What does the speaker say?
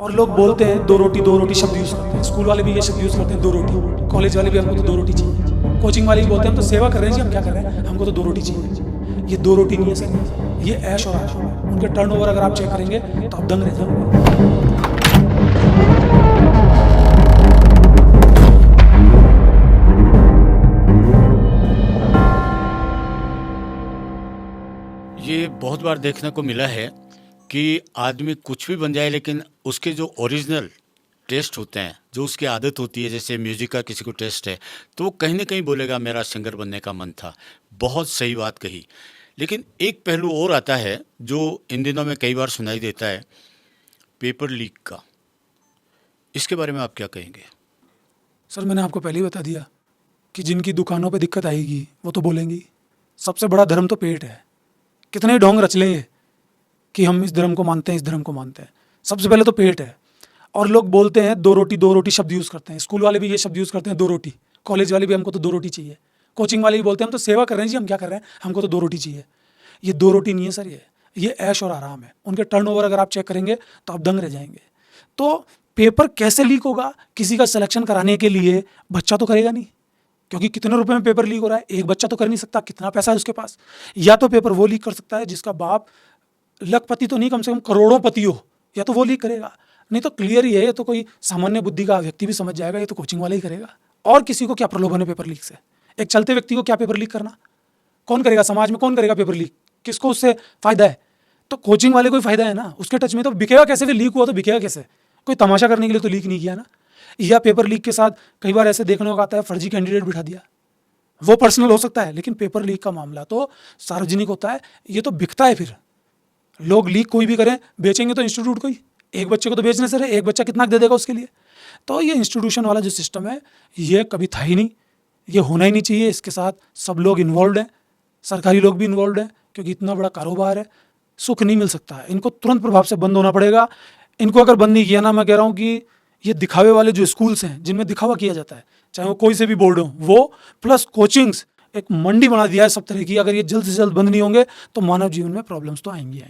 और लोग बोलते हैं दो रोटी शब्द यूज़ करते हैं। स्कूल वाले भी ये शब्द यूज़ करते हैं, दो रोटी। कॉलेज वाले भी हमको तो दो रोटी चाहिए। कोचिंग वाले भी बोलते हैं हम तो सेवा कर रहे हैं जी, हम क्या कर रहे हैं, हमको तो दो रोटी चाहिए। ये दो रोटी नहीं है सर, ये ऐश और आराम है। उनके टर्नओवर अगर आप चेक करेंगे तो आप दंग रह जाओगे। ये बहुत बार देखने को मिला है कि आदमी कुछ भी बन जाए, लेकिन उसके जो ओरिजिनल टेस्ट होते हैं, जो उसकी आदत होती है, जैसे म्यूजिक का किसी को टेस्ट है तो वो कहीं ना कहीं बोलेगा मेरा सिंगर बनने का मन था। बहुत सही बात कही। लेकिन एक पहलू और आता है जो इन दिनों में कई बार सुनाई देता है, पेपर लीक का। इसके बारे में आप क्या कहेंगे? सर मैंने आपको पहले ही बता दिया कि जिनकी दुकानों पे दिक्कत आएगी वो तो बोलेंगी। सबसे बड़ा धर्म तो पेट है। कितने ढोंग रच लेंगे कि हम इस धर्म को मानते हैं, इस धर्म को मानते हैं। सबसे पहले तो पेट है। और लोग बोलते हैं दो रोटी शब्द यूज़ करते हैं। स्कूल वाले भी ये शब्द यूज़ करते हैं, दो रोटी। कॉलेज वाले भी हमको तो दो रोटी चाहिए। कोचिंग वाले भी बोलते हैं हम तो सेवा कर रहे हैं जी, हम क्या कर रहे हैं, हमको तो दो रोटी चाहिए। ये दो रोटी नहीं है सर, ये ऐश और आराम है। उनके टर्नओवर अगर आप चेक करेंगे तो आप दंग रह जाएंगे। तो पेपर कैसे लीक होगा? किसी का सिलेक्शन कराने के लिए बच्चा तो करेगा नहीं, क्योंकि कितने रुपए में पेपर लीक हो रहा है, एक बच्चा तो कर नहीं सकता। कितना पैसा है उसके पास? या तो पेपर वो लीक कर सकता है जिसका बाप लखपति तो नहीं, कम से कम करोड़ों पति हो, या तो वो लीक करेगा। नहीं तो क्लियर ही है, ये तो कोई सामान्य बुद्धि का व्यक्ति भी समझ जाएगा, ये तो कोचिंग वाला ही करेगा। और किसी को क्या प्रलोभन है पेपर लीक से? एक चलते व्यक्ति को क्या पेपर लीक करना? कौन करेगा समाज में, कौन करेगा पेपर लीक? किसको उससे फायदा है? तो कोचिंग वाले को ही फायदा है ना, उसके टच में तो बिकेगा कैसे? फिर लीक हुआ तो बिकेगा कैसे? कोई तमाशा करने के लिए तो लीक नहीं किया ना। या पेपर लीक के साथ कई बार ऐसे देखने को आता है फर्जी कैंडिडेट बिठा दिया। वो पर्सनल हो सकता है, लेकिन पेपर लीक का मामला तो सार्वजनिक होता है, ये तो बिकता है। फिर लोग लीक कोई भी करें, बेचेंगे तो इंस्टीट्यूट को ही। एक बच्चे को तो बेचने से रहे, एक बच्चा कितना दे देगा उसके लिए? तो ये इंस्टीट्यूशन वाला जो सिस्टम है ये कभी था ही नहीं, ये होना ही नहीं चाहिए। इसके साथ सब लोग इन्वॉल्व हैं, सरकारी लोग भी इन्वॉल्व हैं, क्योंकि इतना बड़ा कारोबार है, सुख नहीं मिल सकता है। इनको तुरंत प्रभाव से बंद होना पड़ेगा। इनको अगर बंद नहीं किया ना, मैं कह रहा हूँ कि ये दिखावे वाले जो स्कूल्स हैं जिनमें दिखावा किया जाता है, चाहे वो कोई से भी बोर्ड हो, वो प्लस कोचिंग्स एक मंडी बना दिया है सब तरह की। अगर ये जल्द से जल्द बंद नहीं होंगे तो मानव जीवन में प्रॉब्लम्स तो आएंगी।